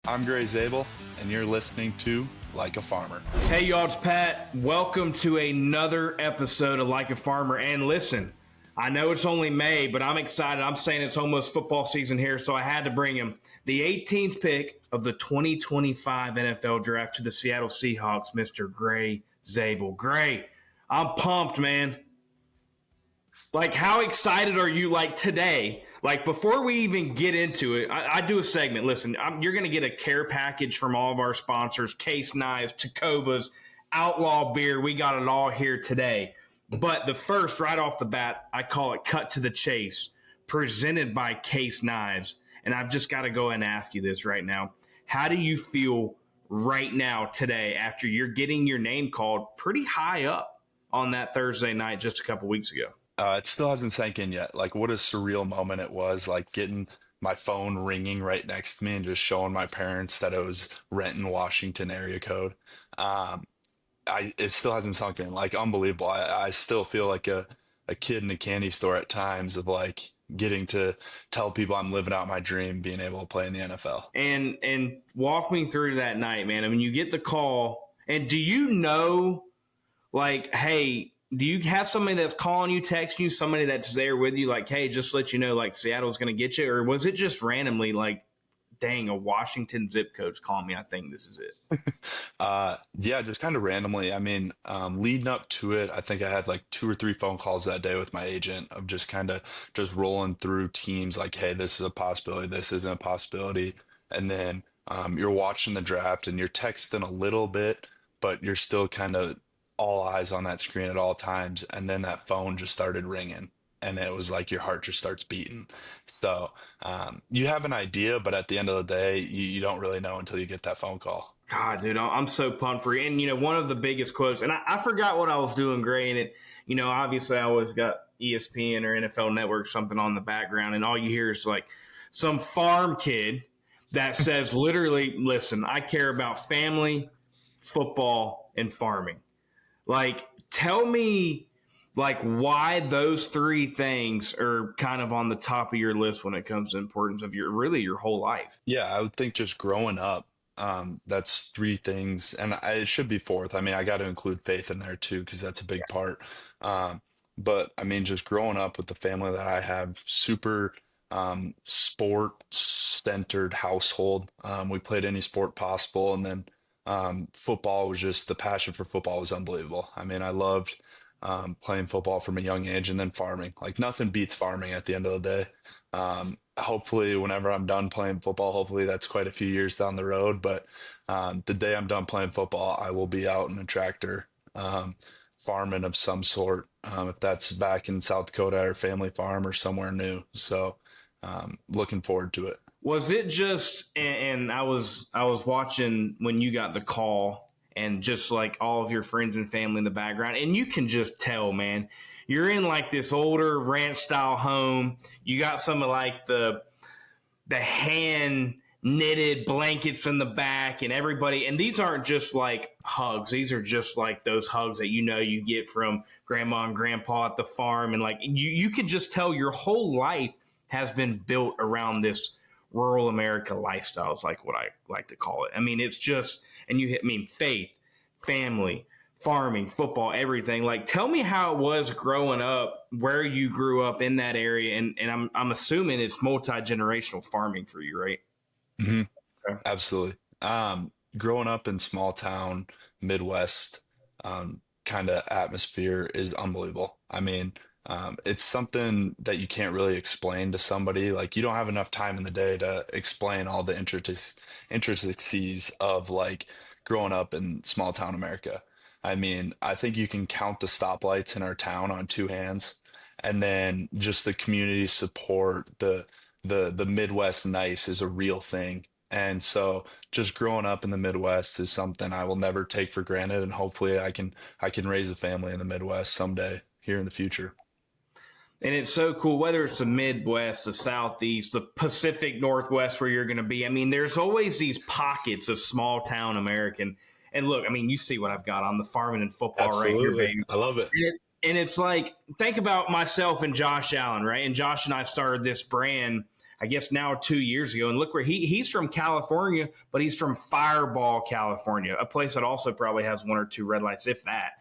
I'm Zabel, and you're listening to Like a Farmer. Hey, y'all, it's Pat. Welcome to another episode of Like a Farmer. And listen, I know it's only May, but I'm excited. I'm saying it's almost football season here, so I had to bring him. The 18th pick of the 2025 NFL Draft to the Seattle Seahawks, Mr. Zabel. Gray, I'm pumped, man. Like, how excited are you, like, today? Like, before we even get into it, I do a segment. Listen, you're going to get a care package from all of our sponsors, Case Knives, TECOVAS, Outlaw Beer. We got it all here today. But the first, right off the bat, I call it Cut to the Chase, presented by Case Knives. And I've just got to go and ask you this right now. How do you feel right now today after you're getting your name called pretty high up on that Thursday night just a couple weeks ago? It still hasn't sank in yet. Like, what a surreal moment it was, like getting my phone ringing right next to me and just showing my parents that it was Renton, Washington area code. It still hasn't sunk in. Like, unbelievable. I still feel like a kid in a candy store at times of like getting to tell people I'm living out my dream, being able to play in the NFL. And walk me through that night, man. I mean, you get the call, and do you know, like, hey, do you have somebody that's calling you, texting you, somebody that's there with you, like, hey, just let you know, like, Seattle's going to get you? Or was it just randomly, like, dang, a Washington zip code's calling me, I think this is it? Yeah, just kind of randomly. I mean, leading up to it, I think I had like 2 or 3 phone calls that day with my agent of just kind of just rolling through teams like, hey, this is a possibility, this isn't a possibility. And then you're watching the draft and you're texting a little bit, but you're still kind of all eyes on that screen at all times. And then that phone just started ringing. And it was like your heart just starts beating. So you have an idea, but at the end of the day, you don't really know until you get that phone call. God, dude, I'm so pumped for you. And, you know, one of the biggest quotes, and I forgot what I was doing, Gray, and it, you know, obviously I always got ESPN or NFL Network, something on the background, and all you hear is like some farm kid that says literally, listen, I care about family, football, and farming. Like, tell me, like, why those three things are kind of on the top of your list when it comes to importance of your whole life. Yeah, I would think just growing up, that's 3 things, and it should be fourth. I mean, I got to include faith in there too because that's a big part. But I mean, just growing up with the family that I have, super sport centered household. We played any sport possible, and then football was just the passion for football was unbelievable. I mean, I loved playing football from a young age, and then farming. Like nothing beats farming at the end of the day. Hopefully, whenever I'm done playing football, hopefully that's quite a few years down the road. But the day I'm done playing football, I will be out in a tractor farming of some sort. If that's back in South Dakota or family farm or somewhere new. So looking forward to it. Was it just, and I was watching when you got the call and just like all of your friends and family in the background, and you can just tell, man, you're in like this older ranch style home. You got some of like the hand knitted blankets in the back and everybody, and these aren't just like hugs. These are just like those hugs that, you know, you get from grandma and grandpa at the farm. And like, you could just tell your whole life has been built around this rural America lifestyle is like what I like to call it. I mean, it's just, and you hit, I mean, faith, family, farming, football, everything. Like, tell me how it was growing up, where you grew up in that area. And I'm assuming it's multi-generational farming for you, right? Mm-hmm. Okay. Absolutely. Growing up in small town, Midwest, kind of atmosphere is unbelievable. I mean, it's something that you can't really explain to somebody. Like you don't have enough time in the day to explain all the intricacies of like growing up in small town America. I mean, I think you can count the stoplights in our town on 2 hands, and then just the community support, the Midwest nice is a real thing. And so just growing up in the Midwest is something I will never take for granted, and hopefully I can raise a family in the Midwest someday here in the future. And it's so cool, whether it's the Midwest, the Southeast, the Pacific Northwest where you're going to be. I mean, there's always these pockets of small town American. And look, I mean, you see what I've got on the farming and football Absolutely. right here, baby. I love it. And it's like, think about myself and Josh Allen, right? And Josh and I started this brand I guess now 2 years ago. And look where he's from California, but he's from Fireball, California, a place that also probably has one or two red lights, if that.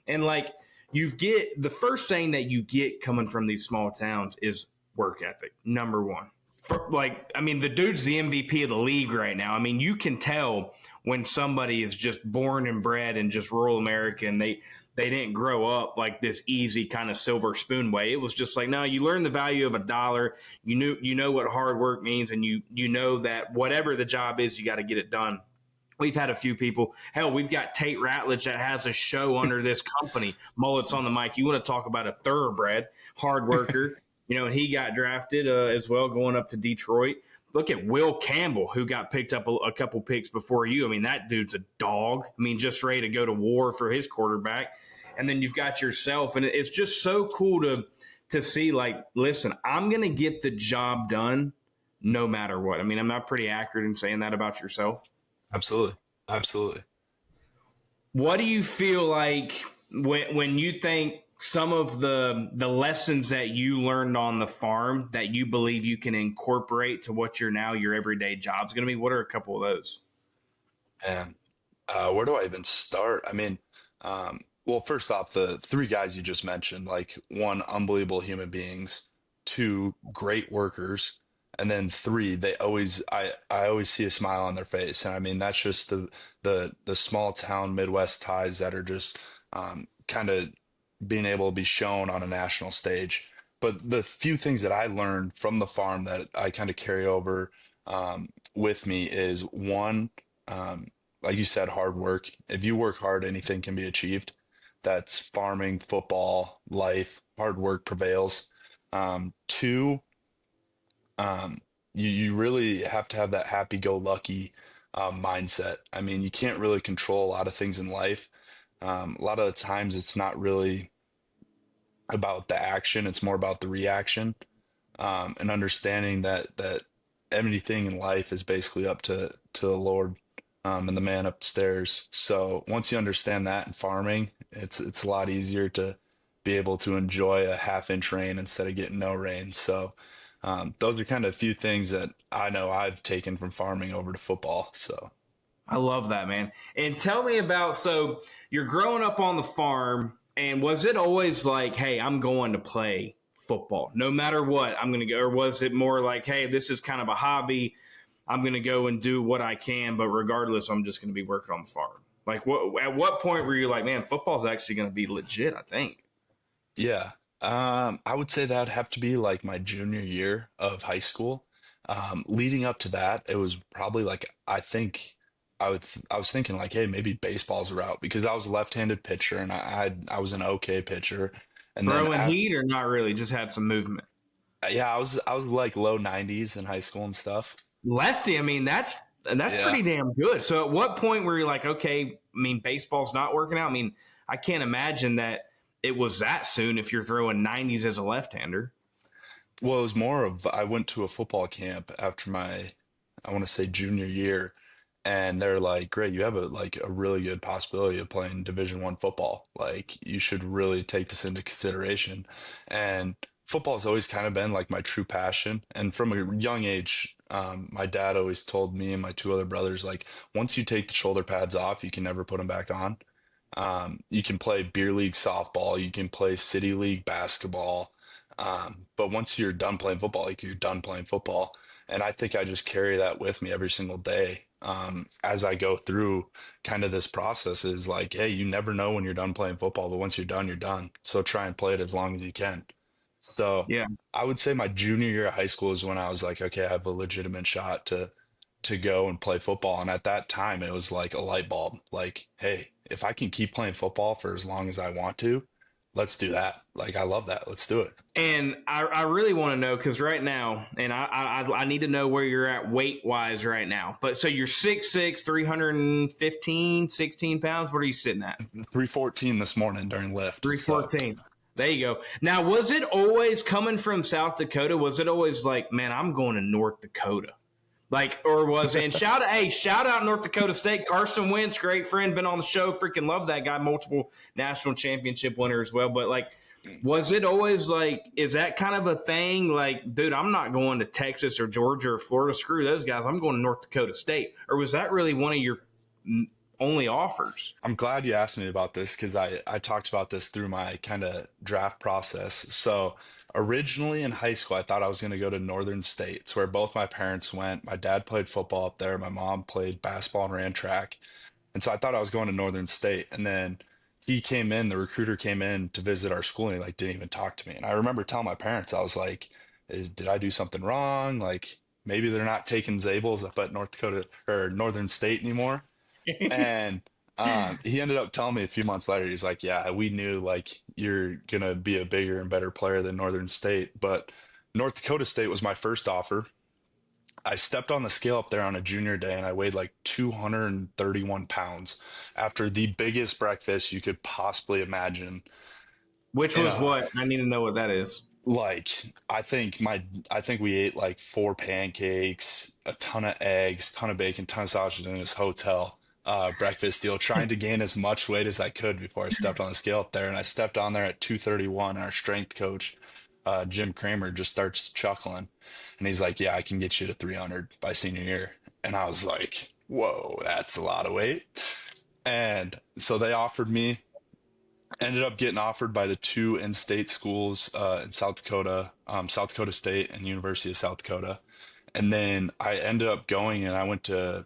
And like you get the first thing that you get coming from these small towns is work ethic, number one. The dude's the MVP of the league right now. I mean, you can tell when somebody is just born and bred in just rural America and they didn't grow up like this easy kind of silver spoon way. It was just like, no, you learn the value of a dollar. You know what hard work means, and you know that whatever the job is, you got to get it done. We've had a few people. Hell, we've got Tate Ratledge that has a show under this company. Mullets on the mic. You want to talk about a thoroughbred, hard worker. And he got drafted as well, going up to Detroit. Look at Will Campbell, who got picked up a couple picks before you. I mean, that dude's a dog. I mean, just ready to go to war for his quarterback. And then you've got yourself, and it's just so cool to see, like, listen, I'm going to get the job done no matter what. I mean, I'm not pretty accurate in saying that about yourself. Absolutely. Absolutely. What do you feel like when you think some of the lessons that you learned on the farm that you believe you can incorporate to what your everyday job is going to be? What are a couple of those? And where do I even start? I mean, well, first off, the three guys you just mentioned, like one, unbelievable human beings, two, great workers, and then three, I always see a smile on their face. And I mean, that's just the small town Midwest ties that are just kind of being able to be shown on a national stage. But the few things that I learned from the farm that I kind of carry over with me is one, like you said, hard work. If you work hard, anything can be achieved. That's farming, football, life, hard work prevails. Two, you really have to have that happy-go-lucky mindset. I mean, you can't really control a lot of things in life. A lot of the times it's not really about the action, it's more about the reaction, and understanding that everything in life is basically up to the Lord, and the man upstairs. So once you understand that in farming, it's a lot easier to be able to enjoy a half-inch rain instead of getting no rain. So those are kind of a few things that I know I've taken from farming over to football. So I love that, man. And tell me about, so you're growing up on the farm, and was it always like, hey, I'm going to play football no matter what, I'm going to go? Or was it more like, hey, this is kind of a hobby, I'm going to go and do what I can, but regardless, I'm just going to be working on the farm? Like, at what point were you like, man, football's actually going to be legit, I think? yeah, I would say that'd have to be like my junior year of high school. Leading up to that, it was probably like, I was thinking like, hey, maybe baseball's a route because I was a left-handed pitcher and I was an okay pitcher. And then Throwing heat or not really, just had some movement? yeah, I was like low 90s in high school and stuff. Lefty, I mean, that's Yeah. pretty damn good. So at what point were you like, okay, I mean, baseball's not working out? I mean, I can't imagine that it was that soon if you're throwing 90s as a left-hander. Well, it was more of I went to a football camp after I want to say junior year, and they're like, "Great, you have a really good possibility of playing Division I football. Like, you should really take this into consideration." And football's always kind of been like my true passion. And from a young age, my dad always told me and my two other brothers, like, once you take the shoulder pads off, you can never put them back on. You can play beer league softball, you can play city league basketball, but once you're done playing football, like you're done playing football. And I think I just carry that with me every single day. As I go through kind of this process is like, hey, you never know when you're done playing football, but once you're done, you're done. So try and play it as long as you can. So Yeah. I would say my junior year of high school is when I was like, okay, I have a legitimate shot to go and play football. And at that time, it was like a light bulb. Like, hey, if I can keep playing football for as long as I want to, let's do that. Like, I love that. Let's do it. And I really want to know, because right now, and I need to know where you're at weight-wise right now. But so you're 6'6", 315, 16 pounds. What are you sitting at? 314 this morning during lift. So 314. There you go. Now, was it always coming from South Dakota? Was it always like, man, I'm going to North Dakota? Like, or was it? And shout out North Dakota State. Carson Wentz, great friend, been on the show. Freaking love that guy. Multiple national championship winner as well. But like, Was it always like, is that kind of a thing? Like, dude, I'm not going to Texas or Georgia or Florida. Screw those guys. I'm going to North Dakota State. Or was that really one of your only offers? I'm glad you asked me about this because I talked about this through my kind of draft process. So originally in high school, I thought I was going to go to Northern States, where both my parents went. My dad played football up there. My mom played basketball and ran track. And so I thought I was going to Northern State. And then the recruiter came in to visit our school and he like didn't even talk to me. And I remember telling my parents, I was like, did I do something wrong? Like maybe they're not taking Zabels up at North Dakota or Northern State anymore. And he ended up telling me a few months later, he's like, yeah, we knew like you're gonna be a bigger and better player than Northern State. But North Dakota State was my first offer. I stepped on the scale up there on a junior day and I weighed like 231 pounds after the biggest breakfast you could possibly imagine. Which In was a what? I need to know what that is. like I think we ate like four pancakes, a ton of eggs, ton of bacon, ton of sausages in this hotel breakfast deal, trying to gain as much weight as I could before I stepped on the scale up there. And I stepped on there at 231. Our strength coach, Jim Kramer, just starts chuckling, and he's like, "Yeah, I can get you to 300 by senior year." And I was like, "Whoa, that's a lot of weight." And so they offered me ended up getting offered by the two in-state schools in South Dakota, South Dakota State and University of South Dakota. And then I ended up going and I went to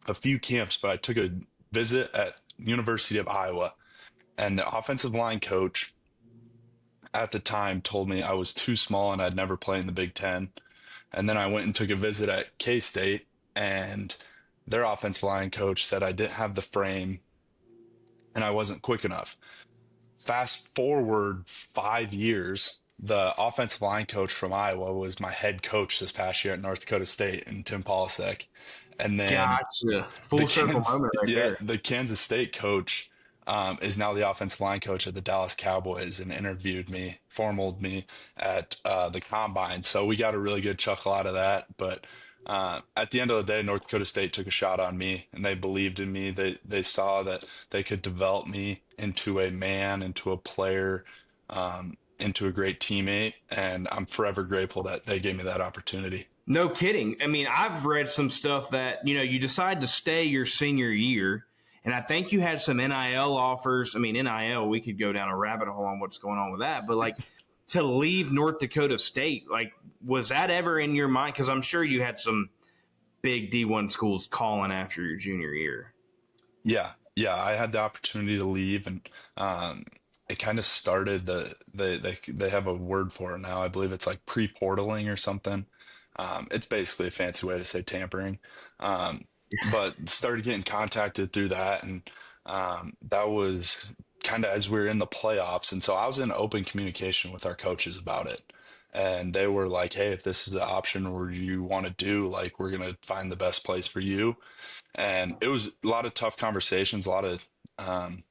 a few camps, but I took a visit at University of Iowa, and the offensive line coach at the time told me I was too small and I'd never play in the Big Ten. And then I went and took a visit at K-State, and their offensive line coach said I didn't have the frame and I wasn't quick enough. Fast forward 5 years, the offensive line coach from Iowa was my head coach this past year at North Dakota State, and Tim Polasek. And then Gotcha. the Full circle moment right yeah, there. the Kansas State coach is now the offensive line coach at the Dallas Cowboys and interviewed me, formaled me at the combine. So we got a really good chuckle out of that. But at the end of the day, North Dakota State took a shot on me, and they believed in me. They saw that they could develop me into a man, into a player, into a great teammate, and I'm forever grateful that they gave me that opportunity. No kidding. I mean, I've read some stuff that, you decide to stay your senior year, and I think you had some NIL offers. I mean, NIL, we could go down a rabbit hole on what's going on with that, but like to leave North Dakota State, like, was that ever in your mind? Because I'm sure you had some big D1 schools calling after your junior year. Yeah, I had the opportunity to leave, and it kind of started they have a word for it now. I believe it's like pre-portaling or something. It's basically a fancy way to say tampering. Um, but started getting contacted through that, and that was kind of as we were in the playoffs, and so I was in open communication with our coaches about it. And they were like, "Hey, if this is the option where you want to do, like, we're gonna find the best place for you." And it was a lot of tough conversations, a lot of um,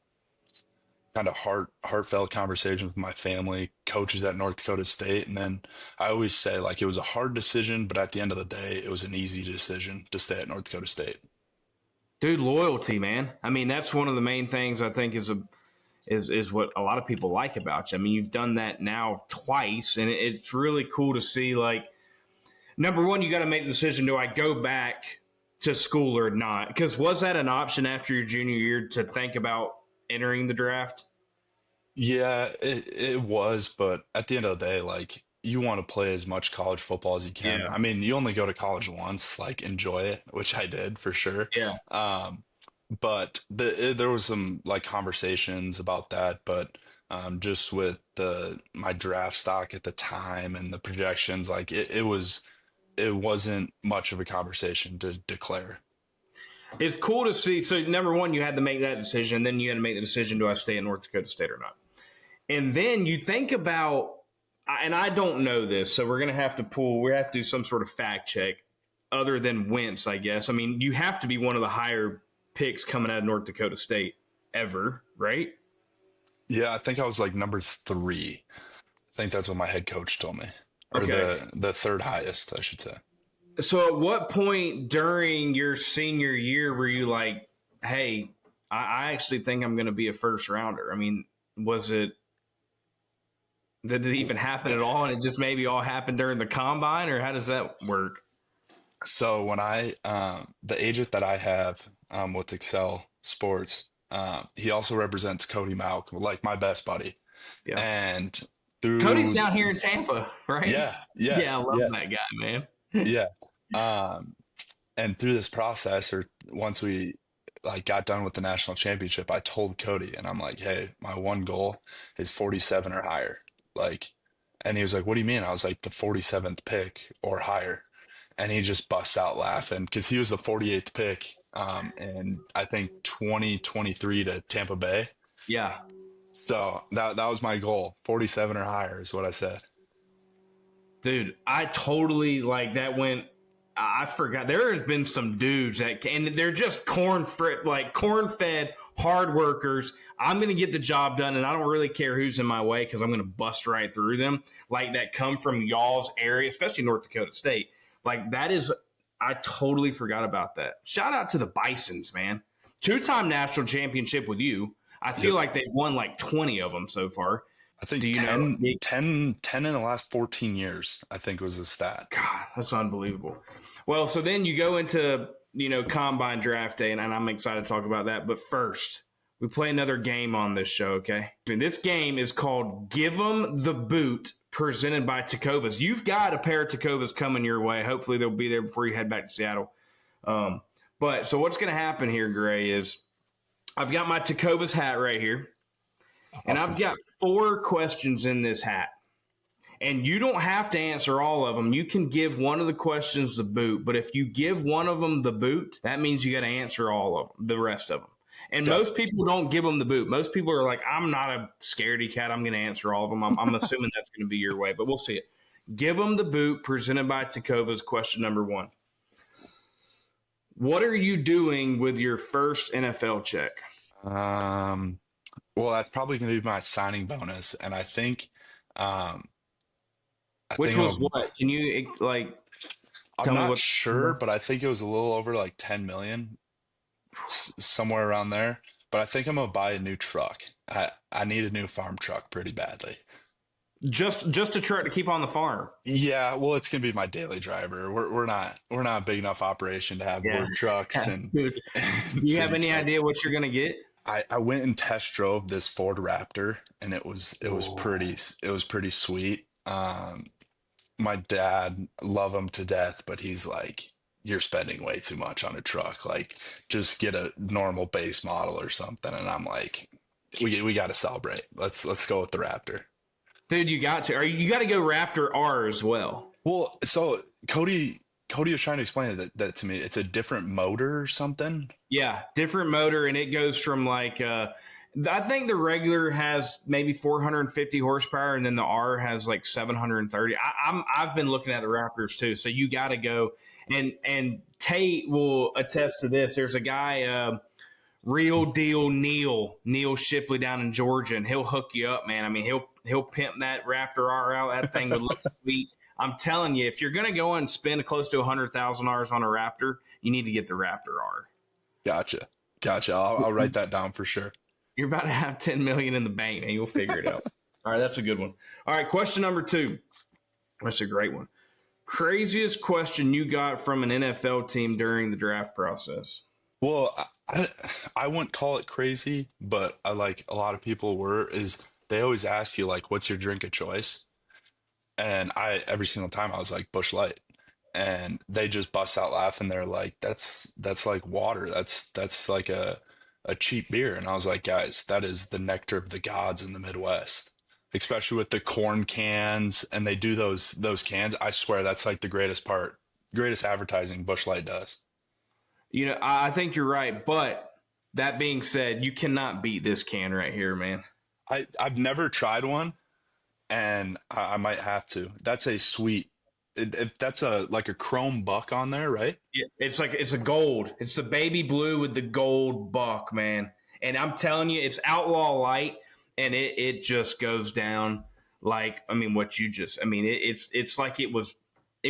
kind of heartfelt conversations with my family, coaches at North Dakota State. And then I always say like it was a hard decision, but at the end of the day, it was an easy decision to stay at North Dakota State. Dude, loyalty, man. I mean, that's one of the main things I think is what a lot of people like about you. I mean, you've done that now twice, and it's really cool to see. Like, number one, you got to make the decision: do I go back to school or not? Because was that an option after your junior year to think about entering the draft? Yeah, it was, but at the end of the day, like you want to play as much college football as you can. Yeah, I mean, you only go to college once, like enjoy it, which I did for sure. yeah. Um, but there was some like conversations about that, but just with the my draft stock at the time and the projections, like it wasn't much of a conversation to declare. It's cool to see. So, number one, you had to make that decision. Then you had to make the decision: do I stay in North Dakota State or not? And then you think about, and I don't know this, so we're going to have to do some sort of fact check other than Wentz, I guess. I mean, you have to be one of the higher picks coming out of North Dakota State ever, right? Yeah, I think I was like number three. I think that's what my head coach told me, or Okay. the third highest, I should say. So, at what point during your senior year were you like, hey, I actually think I'm going to be a first rounder? I mean, was it Did it even happen at all? And it just maybe all happened during the combine, or how does that work? So when the agent that I have with Excel Sports, he also represents Cody Malk, like my best buddy. Yeah. And Cody's through, down here in Tampa, right? yeah, Yeah, I yes, love yes, that guy, man. yeah. Um, and through this process, or once we like got done with the national championship, I told Cody, and I'm like, hey, my one goal is 47 or higher. Like, and he was like, what do you mean? I was like, the 47th pick or higher. And he just busts out laughing because he was the 48th pick, in I think 2023 to Tampa Bay. Yeah. So that was my goal. 47 or higher is what I said. Dude, I totally like that went. I forgot. There has been some dudes and they're just corn fed hard workers. I'm going to get the job done, and I don't really care who's in my way because I'm going to bust right through them. Like that come from y'all's area, especially North Dakota State. Like that is, I totally forgot about that. Shout out to the Bisons, man. 2-time national championship with you. I feel Yep. like they've won like 20 of them so far. I think Do you know? 10 in the last 14 years, I think was the stat. God, that's unbelievable. Well, so then you go into, combine draft day, and I'm excited to talk about that. But first, we play another game on this show, okay? And this game is called Give 'em the Boot, presented by TECOVAS. You've got a pair of TECOVAS coming your way. Hopefully they'll be there before you head back to Seattle. But so what's going to happen here, Gray, is I've got my TECOVAS hat right here, and Awesome. I've got 4 questions in this hat. And you don't have to answer all of them. You can give one of the questions the boot, but if you give one of them the boot, that means you got to answer all of them, the rest of them. And Okay. most people don't give them the boot. Most people are like, I'm not a scaredy cat. I'm going to answer all of them. I'm assuming that's going to be your way, but we'll see it. Give them the boot, presented by TECOVAS. Question number 1. What are you doing with your first NFL check? Um, well, that's probably going to be my signing bonus, and um, I Which think was what? Can you I'm tell me not what? sure, but I think it was a little over like 10 million, somewhere around there. But I think I'm gonna buy a new truck. I need a new farm truck pretty badly. Just a truck to keep on the farm. Yeah, well, it's gonna be my daily driver. We're not a big enough operation to have Yeah. work trucks and, Dude, do and you have city any idea trucks. what you're gonna get? I went and test drove this Ford Raptor, and Oh, it was pretty sweet. My dad love him to death, but he's like, you're spending way too much on a truck. Like, just get a normal base model or something. And I'm like, we got to celebrate. Let's go with the Raptor. dude, you got to. Or you got to go Raptor R as well. Well, so Cody was trying to explain that to me. It's a different motor or something. Yeah, different motor, and it goes from I think the regular has maybe 450 horsepower, and then the R has like 730. I've been looking at the Raptors too, so you got to go. And Tate will attest to this. There's a guy, real deal Neil Shipley down in Georgia, and he'll hook you up, man. I mean, he'll pimp that Raptor R out. That thing would look sweet. I'm telling you, if you're gonna go and spend close to $100,000 on a Raptor, you need to get the Raptor R. Gotcha. Gotcha. I'll write that down for sure. You're about to have 10 million in the bank, and you'll figure it out. All right, that's a good one. All right, question number 2. That's a great one. Craziest question you got from an NFL team during the draft process? Well, I wouldn't call it crazy, but I like a lot of people were is they always ask you like, what's your drink of choice? And every single time I was like Bush Light, and they just bust out laughing. They're like, that's like water. That's like a cheap beer. And I was like, guys, that is the nectar of the gods in the Midwest, especially with the corn cans. And they do those cans. I swear that's like the greatest advertising Bush Light does. I think you're right, but that being said, you cannot beat this can right here, man. I've never tried one, and I might have to. That's a sweet. If that's a like a chrome buck on there, right? It's a gold. It's the baby blue with the gold buck, man. And I'm telling you, it's Outlaw Light, and it just goes down like it's like it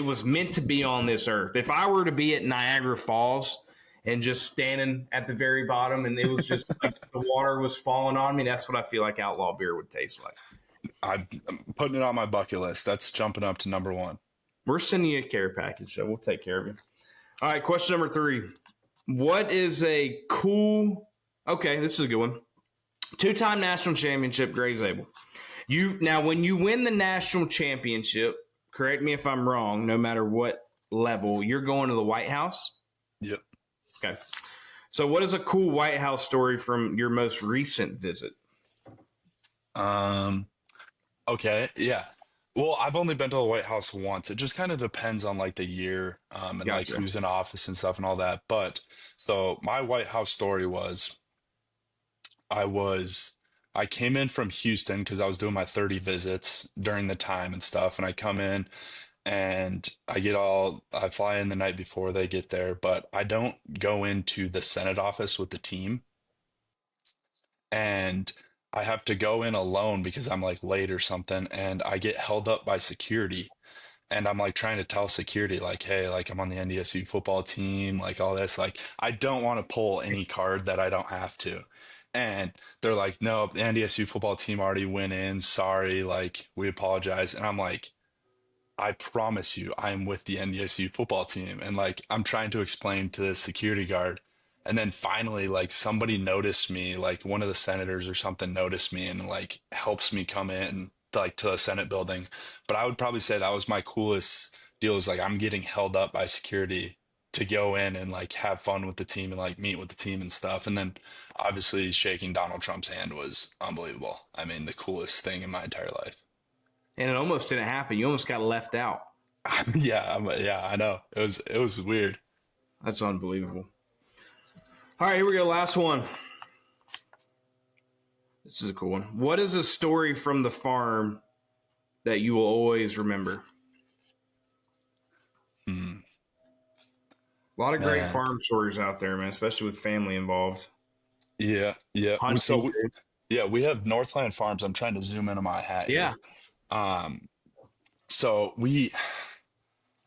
was meant to be on this earth. If I were to be at Niagara Falls and just standing at the very bottom, and it was just like the water was falling on me, that's what I feel like Outlaw beer would taste like. I'm putting it on my bucket list. That's jumping up to number one. We're sending you a care package, so we'll take care of you. All right, question number 3. What is a cool? Okay, this is a good one. 2-time national championship, Gray Zabel. When you win the national championship, correct me if I'm wrong, no matter what level, you're going to the White House? Yep. Okay. So what is a cool White House story from your most recent visit? Okay. Yeah. Well, I've only been to the White House once. It just kind of depends on like the year, and like Gotcha. who's in office and stuff and all that. But so my White House story was I was I came in from Houston because I was doing my 30 visits during the time and stuff, and I come in and I fly in the night before they get there, but I don't go into the Senate office with the team, and I have to go in alone because I'm like late or something, and I get held up by security. And I'm like trying to tell security, like, hey, like I'm on the NDSU football team, like all this. Like, I don't want to pull any card that I don't have to. And they're like, no, the NDSU football team already went in. Sorry, like, we apologize. And I'm like, I promise you, I'm with the NDSU football team. And like, I'm trying to explain to the security guard. And then finally, like, somebody noticed me, like, one of the senators or something noticed me and like helps me come in, like, to the Senate building. But I would probably say that was my coolest deal is like, I'm getting held up by security to go in and like have fun with the team and like meet with the team and stuff. And then obviously shaking Donald Trump's hand was unbelievable. I mean, the coolest thing in my entire life. And it almost didn't happen. You almost got left out. Yeah, I know. It was weird. That's unbelievable. All right, here we go. Last one. This is a cool one. What is a story from the farm that you will always remember? Hmm. A lot of great Man. farm stories out there, man, especially with family involved. Yeah, yeah. Hunting, too. Yeah, we have Northland Farms. I'm trying to zoom into my hat Yeah. here. Um, so we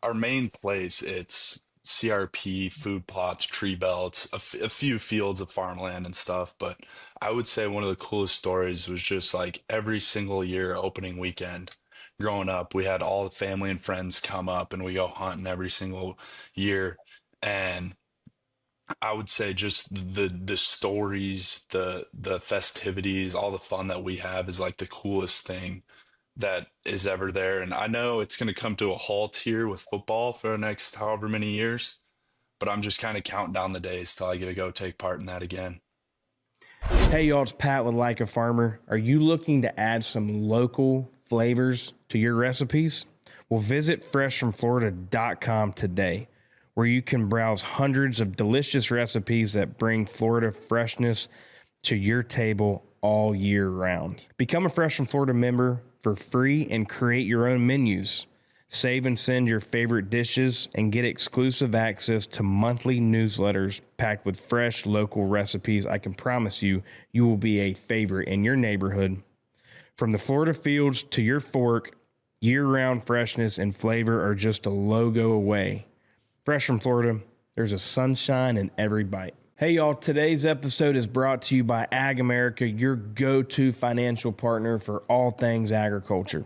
our main place, it's CRP, food plots, tree belts, a few fields of farmland and stuff. But I would say one of the coolest stories was just like every single year opening weekend growing up, we had all the family and friends come up and we go hunting every single year. And I would say just the stories, the festivities, all the fun that we have is like the coolest thing that is ever there. And I know it's going to come to a halt here with football for the next however many years, but I'm just kind of counting down the days till I get to go take part in that again. Hey, y'all, it's Pat with Like a Farmer. Are you looking to add some local flavors to your recipes? Well, visit freshfromflorida.com today, where you can browse hundreds of delicious recipes that bring Florida freshness to your table all year round. Become a Fresh from Florida member for free and create your own menus. Save and send your favorite dishes and get exclusive access to monthly newsletters packed with fresh local recipes. I can promise you, you will be a favorite in your neighborhood. From the Florida fields to your fork, year-round freshness and flavor are just a logo away. Fresh from Florida, there's a sunshine in every bite. Hey y'all, today's episode is brought to you by Ag America, your go-to financial partner for all things agriculture.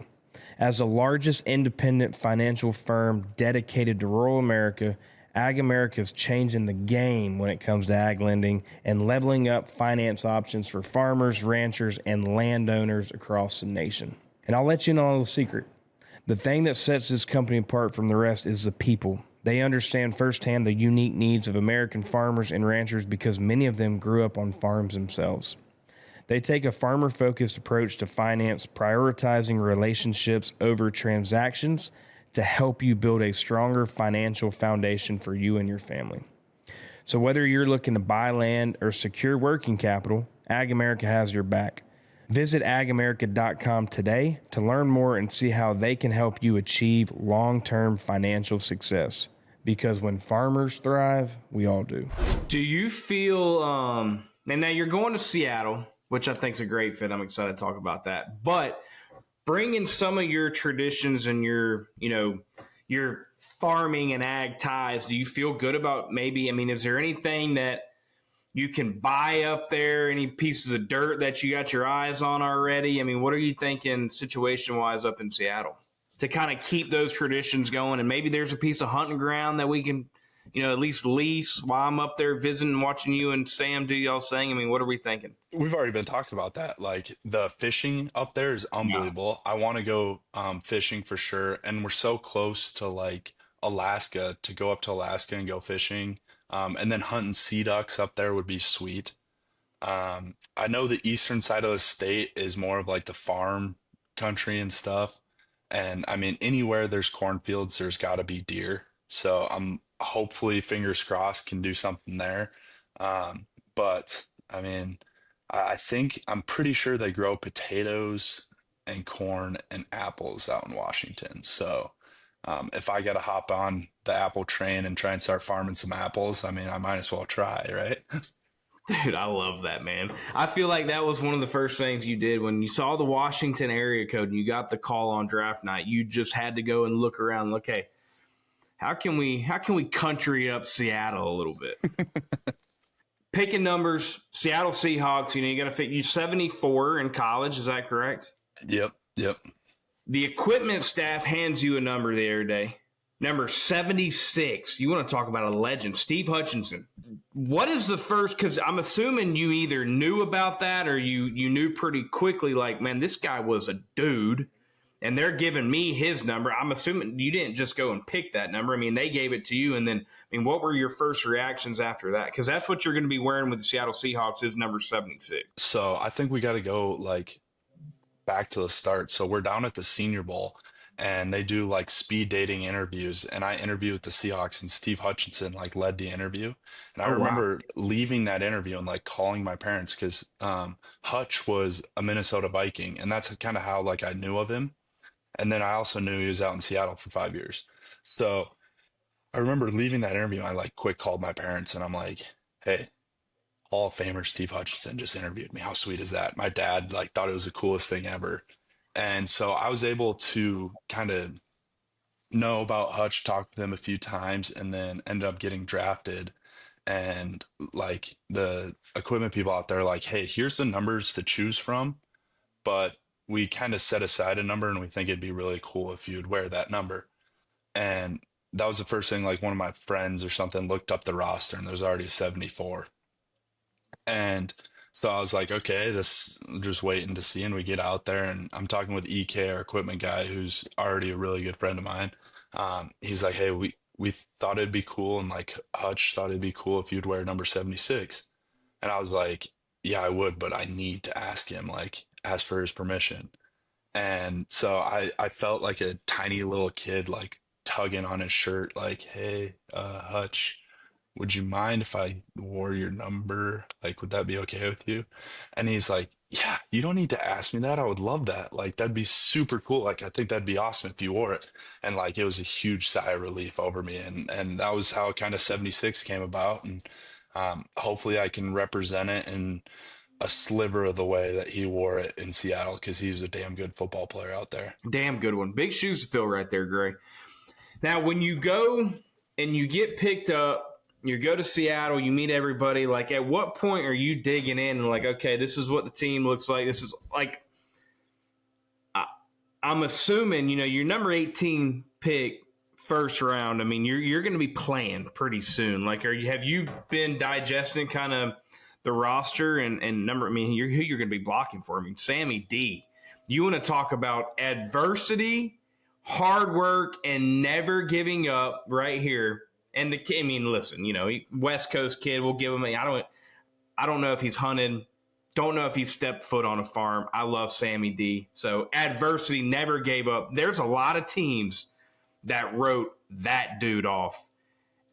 As the largest independent financial firm dedicated to rural America, Ag America is changing the game when it comes to ag lending and leveling up finance options for farmers, ranchers, and landowners across the nation. And I'll let you know a little secret. The thing that sets this company apart from the rest is the people. They understand firsthand the unique needs of American farmers and ranchers because many of them grew up on farms themselves. They take a farmer-focused approach to finance, prioritizing relationships over transactions to help you build a stronger financial foundation for you and your family. So whether you're looking to buy land or secure working capital, Ag America has your back. Visit agamerica.com today to learn more and see how they can help you achieve long-term financial success. Because when farmers thrive, we all do. Do you feel, and now you're going to Seattle, which I think is a great fit. I'm excited to talk about that. But bringing some of your traditions and your farming and ag ties, do you feel good about maybe, I mean, is there anything that you can buy up there? Any pieces of dirt that you got your eyes on already? I mean, what are you thinking situation wise up in Seattle to kind of keep those traditions going? And maybe there's a piece of hunting ground that we can, at least lease while I'm up there visiting, watching you and Sam do y'all thing. I mean, what are we thinking? We've already been talking about that. Like the fishing up there is Yeah. unbelievable. I want to go fishing for sure. And we're so close to like Alaska to go up to Alaska and go fishing. And then hunting sea ducks up there would be sweet. I know the eastern side of the state is more of like the farm country and stuff. And I mean, anywhere there's cornfields, there's got to be deer. So I'm hopefully, fingers crossed, can do something there. But I mean, I think I'm pretty sure they grow potatoes and corn and apples out in Washington. So if I got to hop on the apple train and try and start farming some apples, I mean, I might as well try, right? Dude, I love that, man. I feel like that was one of the first things you did when you saw the Washington area code and you got the call on draft night. You just had to go and look around. Look, hey, how can we country up Seattle a little bit? Picking numbers, Seattle Seahawks. You got to fit you 74 in college. Is that correct? Yep, yep. The equipment staff hands you a number the other day. Number 76. You want to talk about a legend, Steve Hutchinson. What is the first? Because I'm assuming you either knew about that or you knew pretty quickly. Like, man, this guy was a dude, and they're giving me his number. I'm assuming you didn't just go and pick that number. I mean, they gave it to you, and then what were your first reactions after that? Because that's what you're going to be wearing with the Seattle Seahawks is number 76. So I think we got to go like back to the start. So we're down at the Senior Bowl and they do like speed dating interviews. And I interviewed with the Seahawks and Steve Hutchinson like led the interview. And I Oh wow. remember leaving that interview and like calling my parents because Hutch was a Minnesota Viking. And that's kind of how like I knew of him. And then I also knew he was out in Seattle for 5 years. So I remember leaving that interview. And I like quick called my parents and I'm like, hey, Hall of Famer Steve Hutchinson just interviewed me. How sweet is that? My dad like thought it was the coolest thing ever. And so I was able to kind of know about Hutch, talk to them a few times, and then ended up getting drafted. And like the equipment people out there, like, hey, here's the numbers to choose from, but we kind of set aside a number and we think it'd be really cool if you'd wear that number. And that was the first thing, like one of my friends or something looked up the roster and there's already a 74. And so I was like, okay, this just waiting to see. And we get out there and I'm talking with EK, our equipment guy, who's already a really good friend of mine. He's like, hey, we thought it'd be cool. And like Hutch thought it'd be cool if you'd wear number 76. And I was like, yeah, I would, but I need to ask him, like, ask for his permission. And so I felt like a tiny little kid, like tugging on his shirt, like, hey, Hutch, would you mind if I wore your number? Like, would that be okay with you? And he's like, yeah, you don't need to ask me that. I would love that. Like, that'd be super cool. Like, I think that'd be awesome if you wore it. And like, it was a huge sigh of relief over me. And that was how kind of 76 came about. And hopefully I can represent it in a sliver of the way that he wore it in Seattle because he was a damn good football player out there. Damn good one. Big shoes to fill right there, Gray. Now, when you go and you get picked up, you go to Seattle, you meet everybody. Like, at what point are you digging in and like, okay, this is what the team looks like? This is like, I'm assuming, your number 18 pick first round. I mean, you're going to be playing pretty soon. Like, have you been digesting kind of the roster and number? I mean, who you're going to be blocking for? I mean, Sammy D. You want to talk about adversity, hard work, and never giving up right here. And I mean, listen, West Coast kid. We'll give him. I don't know if he's hunted. Don't know if he stepped foot on a farm. I love Sammy D. So adversity never gave up. There's a lot of teams that wrote that dude off,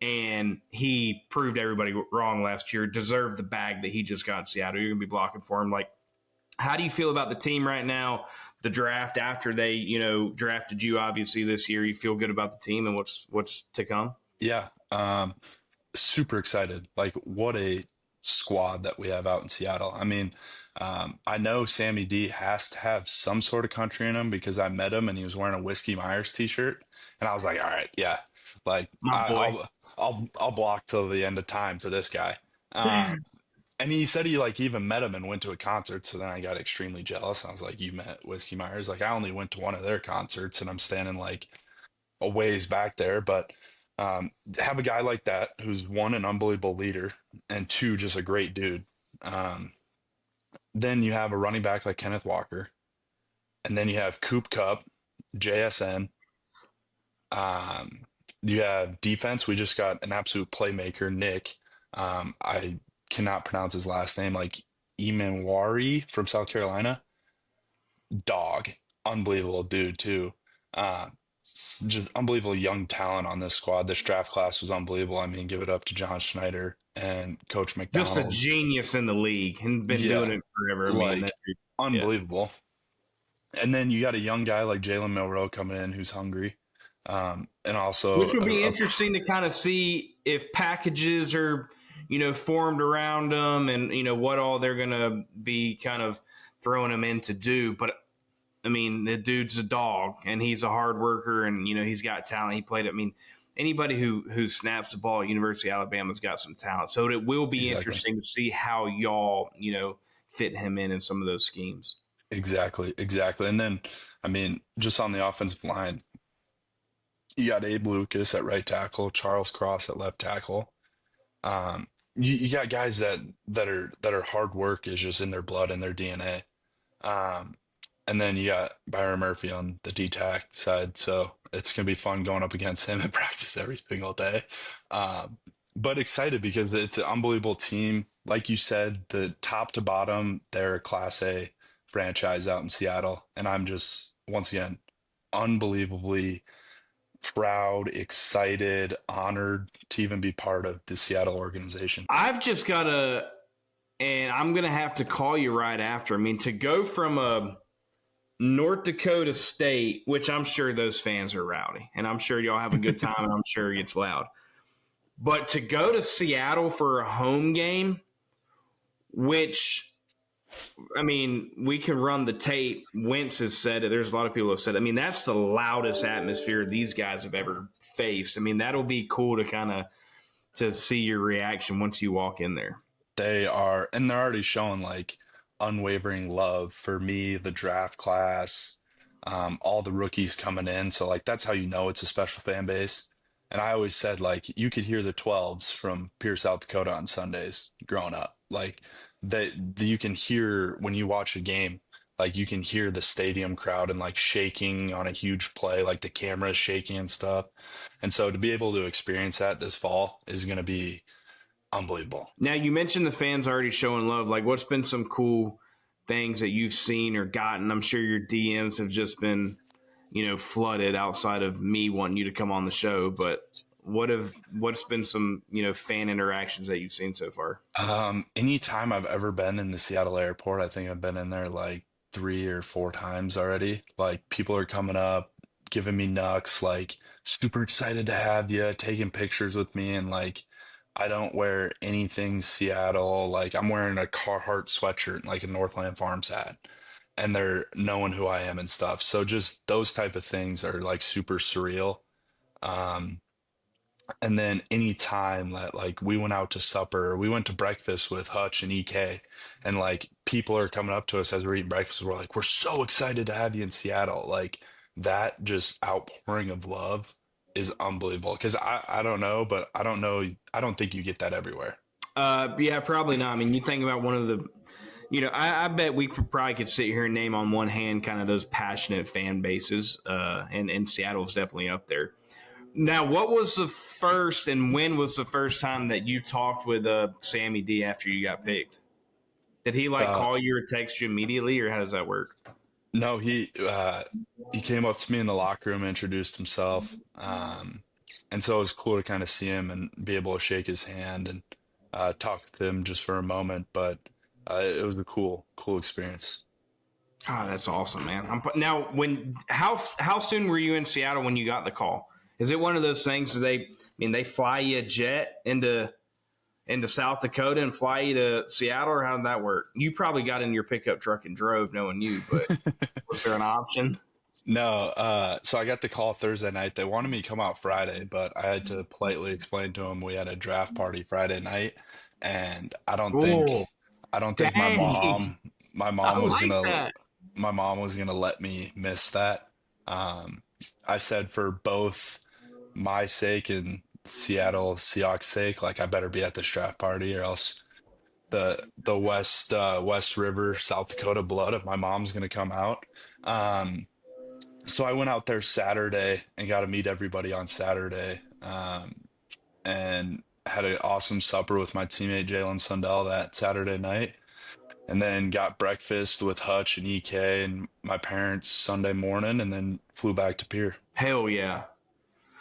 and he proved everybody wrong last year. Deserved the bag that he just got in Seattle. You're gonna be blocking for him. Like, how do you feel about the team right now? The draft after they, drafted you obviously this year. You feel good about the team and what's to come? Yeah. Super excited. Like, what a squad that we have out in Seattle. I mean, I know Sammy D has to have some sort of country in him because I met him and he was wearing a Whiskey Myers t-shirt, and I was like, all right, yeah, like My boy. I'll block till the end of time for this guy. And he said he like even met him and went to a concert. So then I got extremely jealous. I was like, "You met Whiskey Myers?" Like I only went to one of their concerts, and I'm standing like a ways back there. But have a guy like that who's one, an unbelievable leader, and two, just a great dude. Um, then you have a running back like Kenneth Walker, and then you have Coop Cup, JSN. Um, you have defense. We just got an absolute playmaker, Nick. I cannot pronounce his last name, like Imanwari from South Carolina. Dog, unbelievable dude too. Just unbelievable young talent on this squad. This draft class was unbelievable. I mean, give it up to John Schneider and Coach Just a McDonald. genius in the league and been doing Yeah, it forever. I mean, that like dude, yeah. unbelievable. And then you got a young guy like Jalen Milroe coming in who's hungry. And also Which will be interesting to kind of see if packages are, formed around them and, what all they're going to be kind of throwing them in to do. But I mean, the dude's a dog and he's a hard worker and, he's got talent. He played, I mean, anybody who snaps the ball at University of Alabama's got some talent. So it will be exactly, interesting to see how y'all, fit him in some of those schemes. exactly. And then, I mean, just on the offensive line, you got Abe Lucas at right tackle, Charles Cross at left tackle. You got guys that are hard work is just in their blood and their DNA. Um, and then you got Byron Murphy on the D-tack side, so it's gonna be fun going up against him in practice every single day. Um, but excited because it's an unbelievable team. Like you said, the top to bottom, they're a Class A franchise out in Seattle, and I'm just once again unbelievably proud, excited, honored to even be part of the Seattle organization. I've just got to, and I'm going to have to call you right after. I mean, to go from a North Dakota State, which I'm sure those fans are rowdy, and I'm sure y'all have a good time, and I'm sure it's loud. But to go to Seattle for a home game, which, I mean, we can run the tape. Wentz has said it. There's a lot of people who have said it. I mean, that's the loudest atmosphere these guys have ever faced. I mean, that'll be cool to kind of to see your reaction once you walk in there. They are, and they're already showing like unwavering love for me, the draft class, all the rookies coming in. So like that's how you know it's a special fan base. And I always said like you could hear the 12s from Pierce, South Dakota on Sundays growing up. Like you can hear when you watch a game, like you can hear the stadium crowd and like shaking on a huge play, like the camera's shaking and stuff. And so to be able to experience that this fall is going to be unbelievable. Now, you mentioned the fans already showing love. Like, what's been some cool things that you've seen or gotten? I'm sure your DMs have just been, flooded outside of me wanting you to come on the show. But what's been some, fan interactions that you've seen so far? Anytime I've ever been in the Seattle airport, I think I've been in there like 3 or 4 times already. Like people are coming up, giving me knucks, like super excited to have you, taking pictures with me, and like I don't wear anything Seattle. Like I'm wearing a Carhartt sweatshirt, and, like a Northland Farms hat, and they're knowing who I am and stuff. So just those type of things are like super surreal. Um, and then any time that like we went out to supper, we went to breakfast with Hutch and EK, and like people are coming up to us as we're eating breakfast. We're like, we're so excited to have you in Seattle. Like that just outpouring of love is unbelievable. Because I don't know, but I don't know. I don't think you get that everywhere. Yeah, probably not. I mean, you think about one of the, I bet we probably could sit here and name on one hand kind of those passionate fan bases, and Seattle's definitely up there. Now, what was the first and when was the first time that you talked with Sammy D after you got picked? Did he like Uh, call you or text you immediately, or how does that work? no, he came up to me in the locker room, introduced himself, and so it was cool to kind of see him and be able to shake his hand and talk to him just for a moment. But it was a cool experience. Oh, that's awesome, man. Now, how soon were you in Seattle when you got the call? Is it one of those things that they fly you a jet into South Dakota and fly you to Seattle, or how did that work? You probably got in your pickup truck and drove, knowing you, but was there an option? No, so I got the call Thursday night. They wanted me to come out Friday, but I had to politely explain to them we had a draft party Friday night, and Oh, I don't think dang. my I mom was like gonna that. let me miss that. Um, I said for both my sake and Seattle Seahawks sake, like I better be at this draft party or else the West River, South Dakota blood of my mom's gonna come out. Um, so I went out there Saturday and got to meet everybody on Saturday, and had an awesome supper with my teammate Jalen Sundell that Saturday night, and then got breakfast with Hutch and EK and my parents Sunday morning, and then flew back to Pier. Hell yeah.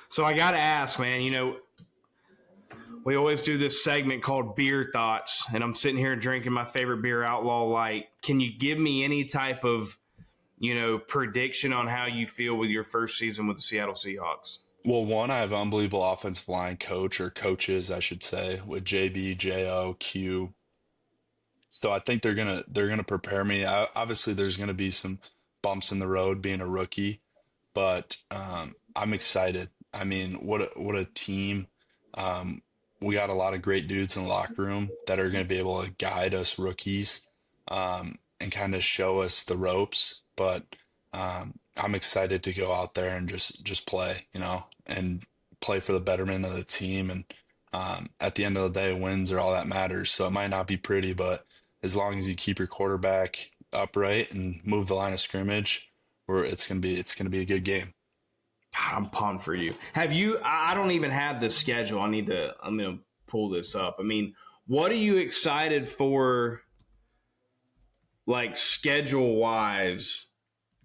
So I got to ask, man, we always do this segment called Beer Thoughts, and I'm sitting here drinking my favorite beer, Outlaw Light. Can you give me any type of, prediction on how you feel with your first season with the Seattle Seahawks? Well, one, I have an unbelievable offensive line coach or coaches, I should say, with JB, JO, Q. So I think they're gonna prepare me. Obviously, there's gonna be some bumps in the road being a rookie, but I'm excited. I mean, what a team. Um, we got a lot of great dudes in the locker room that are going to be able to guide us rookies, and kind of show us the ropes. But I'm excited to go out there and just play, and play for the betterment of the team. And at the end of the day, wins are all that matters. So it might not be pretty, but as long as you keep your quarterback upright and move the line of scrimmage, where it's gonna be a good game. God, I'm pumped for you. Have you? I don't even have the schedule. I'm gonna pull this up. I mean, what are you excited for, like schedule wise,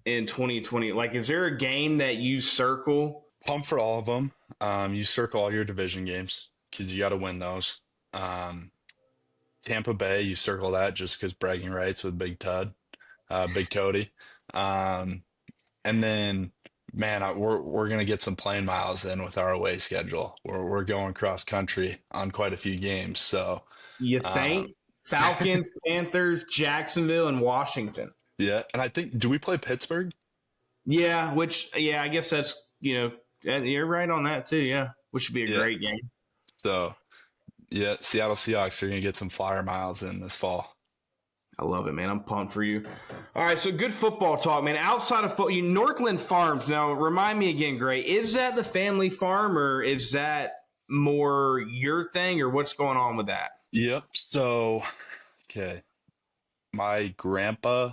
in 2020? Like, is there a game that you circle? Pump for all of them. You circle all your division games because you got to win those. Um, Tampa Bay, you circle that just because bragging rights with Big Cody. Um, and then, man, we're gonna get some playing miles in with our away schedule. We're going cross country on quite a few games. So, You um, think Falcons, Panthers, Jacksonville, and Washington? yeah. And I think, do we play Pittsburgh? Yeah, I guess that's you're right on that too. Yeah, which should be a Yeah. great game. So, yeah, Seattle Seahawks are gonna get some flyer miles in this fall. I love it, man. I'm pumped for you. All right, so good football talk, man. Outside of football, Northland Farms. Now, remind me again, Gray. Is that the family farm, or is that more your thing, or what's going on with that? Yep. So, okay, my grandpa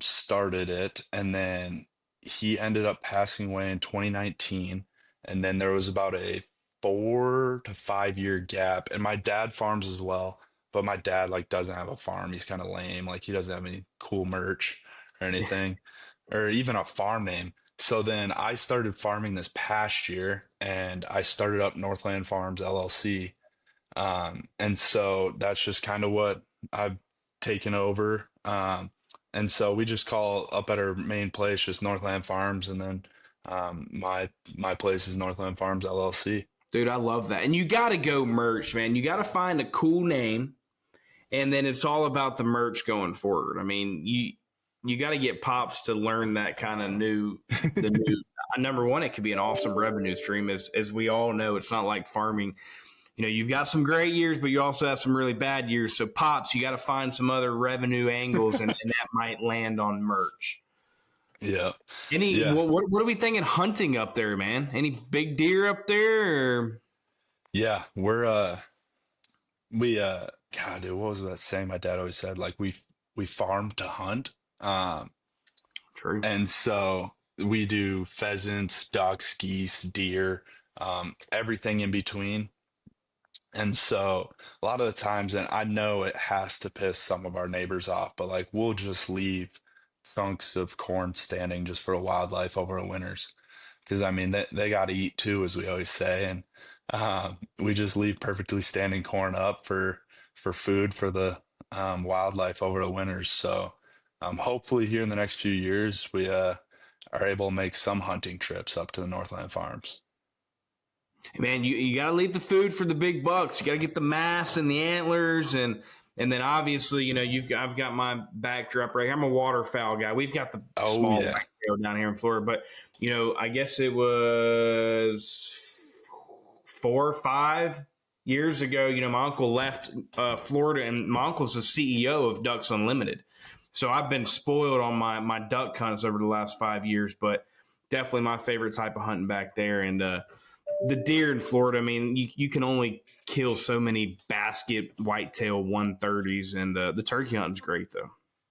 started it, and then he ended up passing away in 2019, and then there was about a 4 to 5 year gap, and my dad farms as well, but my dad like doesn't have a farm. He's kind of lame, like he doesn't have any cool merch or anything, or even a farm name. So then I started farming this past year, and I started up Northland Farms LLC, and so that's just kind of what I've taken over. And so we just call up at our main place just Northland Farms, and then my place is Northland Farms LLC. Dude, I love that. And you got to go merch, man. You got to find a cool name, and then it's all about the merch going forward. I mean, you got to get Pops to learn that kind of the new. Number one, it could be an awesome revenue stream, as we all know. It's not like farming. You've got some great years, but you also have some really bad years. So, Pops, you got to find some other revenue angles, and that might land on merch. Yeah, Any yeah, what are we thinking hunting up there, man? Any big deer up there? Or? yeah. God, dude, what was that saying my dad always said? Like we farm to hunt. True. And so we do pheasants, ducks, geese, deer, everything in between. And so a lot of the times, and I know it has to piss some of our neighbors off, but like we'll just leave chunks of corn standing just for wildlife over the winters. Because I mean, they got to eat too, as we always say. And we just leave perfectly standing corn up for food for the wildlife over the winters. So hopefully, here in the next few years, we are able to make some hunting trips up to the Northland Farms. Man, you got to leave the food for the big bucks. You got to get the mass and the antlers, and then obviously, I've got my backdrop right here. I'm a waterfowl guy. We've got the Oh small yeah. black-tail down here in Florida, but I guess it was 4 or 5 years ago, my uncle left Florida, and my uncle's the CEO of Ducks Unlimited. So I've been spoiled on my duck hunts over the last 5 years, but definitely my favorite type of hunting back there. And the deer in Florida, I mean, you can only kill so many basket whitetail 130s, and the turkey hunting's great, though.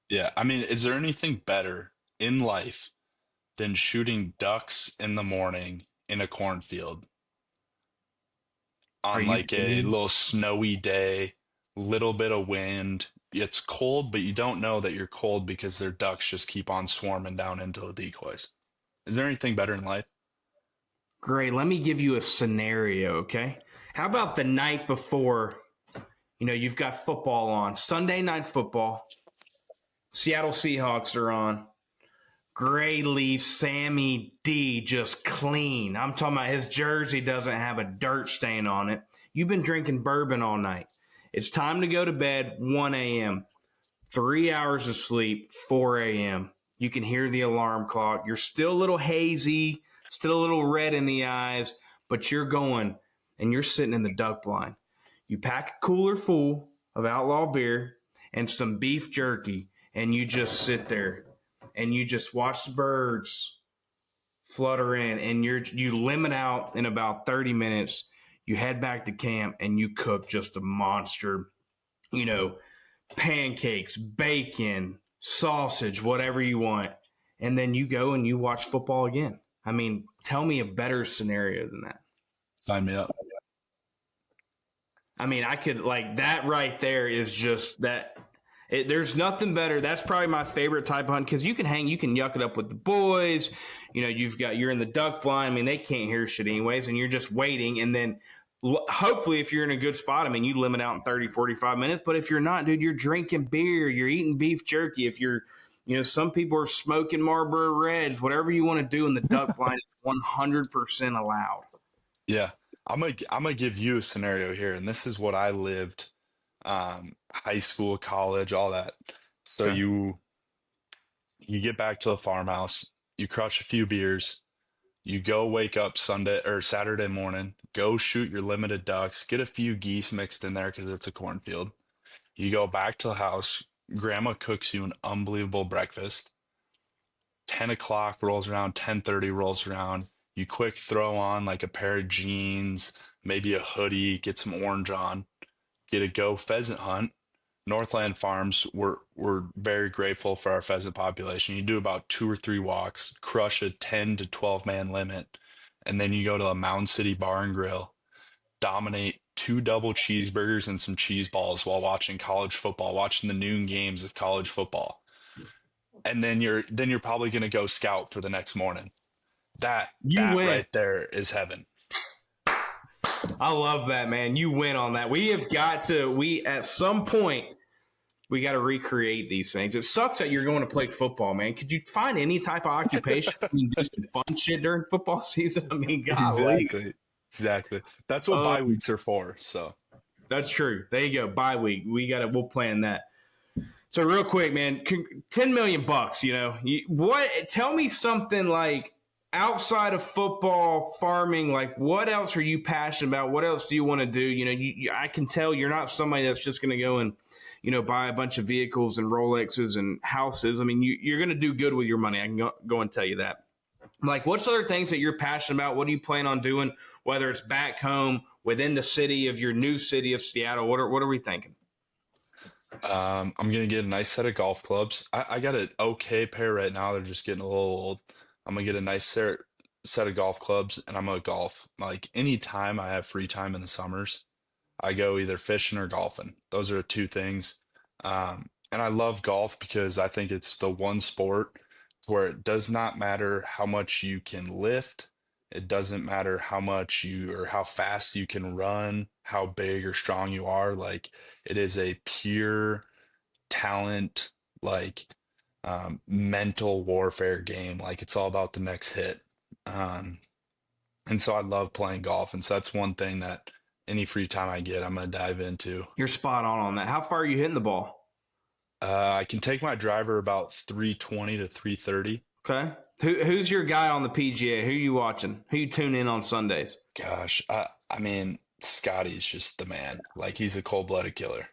Yeah, I mean, is there anything better in life than shooting ducks in the morning in a cornfield Are on you like a kidding? little snowy day, little bit of wind? It's cold, but you don't know that you're cold because their ducks just keep on swarming down into the decoys. Is there anything better in life? Great. Let me give you a scenario, okay? How about the night before, you've got football on, Sunday night football, Seattle Seahawks are on. Gray Leaf Sammy D just clean. I'm talking about his jersey doesn't have a dirt stain on it. You've been drinking bourbon all night. It's time to go to bed, 1 a.m. 3 hours of sleep, 4 a.m. You can hear the alarm clock. You're still a little hazy, still a little red in the eyes, but you're going and you're sitting in the duck blind. You pack a cooler full of Outlaw beer and some beef jerky, and you just sit there and you just watch the birds flutter in, and you limit out in about 30 minutes. You head back to camp and you cook just a monster, you know, pancakes, bacon, sausage, whatever you want. And then you go and you watch football again. I mean, tell me a better scenario than that. Sign me up. I mean, I could like that right there is just that. There's nothing better. That's probably my favorite type of hunt because you can yuck it up with the boys. You're in the duck blind. I mean, they can't hear shit anyways, and you're just waiting. And then hopefully, if you're in a good spot, I mean, you limit out in 30, 45 minutes. But if you're not, dude, you're drinking beer, you're eating beef jerky. If you're, some people are smoking Marlboro Reds, whatever you want to do in the duck blind is 100% allowed. Yeah. I'm gonna give you a scenario here, and this is what I lived, high school, college, all that. So Okay. you get back to the farmhouse, you crush a few beers, you go wake up Sunday or Saturday morning, go shoot your limited ducks, get a few geese mixed in there because it's a cornfield. You go back to the house, grandma cooks you an unbelievable breakfast. 10 o'clock rolls around, 10:30 rolls around. You quick throw on like a pair of jeans, maybe a hoodie, get some orange on, get a go pheasant hunt. Northland Farms, we're very grateful for our pheasant population. You do about 2 or 3 walks, crush a 10 to 12 man limit, and then you go to a Mound City Bar and Grill, dominate two double cheeseburgers and some cheese balls while watching college football, watching the noon games of college football. And then you're probably going to go scout for the next morning. That You that win. right there is heaven. I love that, man. You win on that. We at some point, we got to recreate these things. It sucks that you're going to play football, man. Could you find any type of occupation you can do some fun shit during football season? I mean, golly. Exactly. Exactly. That's what bye Um, weeks are for. So, that's true. There you go. Bye week. We'll plan that. So real quick, man, 10 million bucks, tell me something like outside of football, farming, like what else are you passionate about? What else do you want to do? I can tell you're not somebody that's just going to go and, buy a bunch of vehicles and Rolexes and houses. I mean, you're going to do good with your money. I can go and tell you that. Like, what's other things that you're passionate about? What do you plan on doing, whether it's back home, within the city of your new city of Seattle? What are we thinking? I'm gonna get a nice set of golf clubs. I got an okay pair right now. They're just getting a little old. I'm gonna get a nice set of golf clubs, and I'm gonna golf. Like any time I have free time in the summers, I go either fishing or golfing. Those are the two things. And I love golf because I think it's the one sport where it does not matter how much you can lift. It doesn't matter how much you or how fast you can run, how big or strong you are. Like it is a pure talent, like mental warfare game. Like it's all about the next hit. Um, and so I love playing golf. And so that's one thing that any free time I get, I'm going to dive into. You're spot on that. How far are you hitting the ball? I can take my driver about 320 to 330. Okay. Who's your guy on the PGA? Who you watching? Who you tune in on Sundays? Gosh, I mean, Scotty's just the man. Like he's a cold-blooded killer.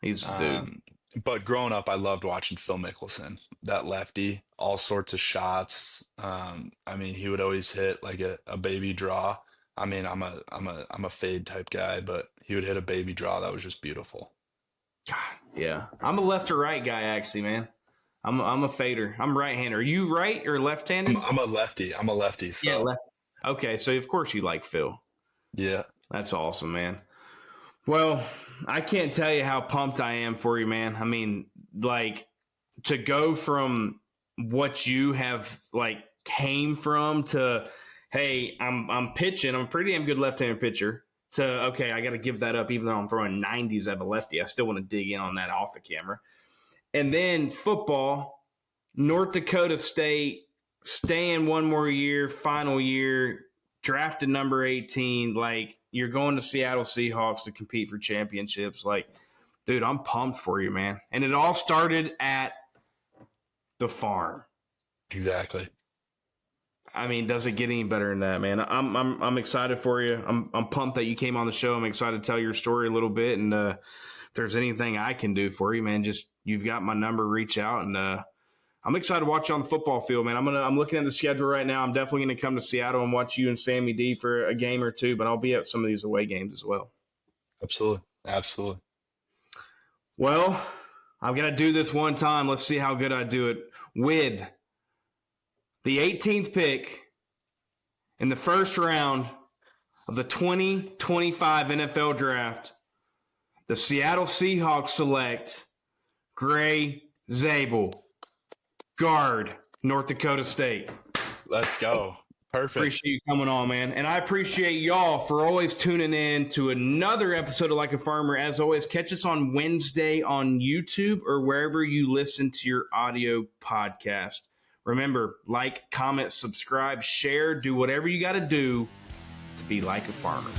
He's the dude. Um, but growing up, I loved watching Phil Mickelson, that lefty, all sorts of shots. I mean, he would always hit like a baby draw. I mean, I'm a fade type guy, but he would hit a baby draw that was just beautiful. God, yeah. I'm a left or right guy, actually, man. I'm a fader. I'm right-hander. Are you right or left-handed? I'm a lefty. I'm a lefty, Yeah, so left. Okay, so of course you like Phil. yeah. That's awesome, man. Well, I can't tell you how pumped I am for you, man. I mean, like to go from what you have like came from to, hey, I'm pitching. I'm a pretty damn good left-handed pitcher. To okay, I got to give that up, even though I'm throwing 90s at a lefty. I still want to dig in on that off the camera. And then football, North Dakota State, staying one more year, final year, drafted number 18. Like, you're going to Seattle Seahawks to compete for championships. Like, dude, I'm pumped for you, man. And it all started at the farm. Exactly. I mean, does it get any better than that, man? I'm excited for you. I'm pumped that you came on the show. I'm excited to tell your story a little bit. And if there's anything I can do for you, man, just you've got my number. Reach out, and I'm excited to watch you on the football field, man. I'm looking at the schedule right now. I'm definitely going to come to Seattle and watch you and Sammy D for a game or two, but I'll be at some of these away games as well. Absolutely. Absolutely. Well, I'm going to do this one time. Let's see how good I do it. With the 18th pick in the first round of the 2025 NFL Draft, the Seattle Seahawks select Gray Zabel, guard, North Dakota State. Let's go. Perfect. Appreciate you coming on, man. And I appreciate y'all for always tuning in to another episode of Like a Farmer. As always, catch us on Wednesday on YouTube or wherever you listen to your audio podcast. Remember, like, comment, subscribe, share, do whatever you got to do to be like a farmer.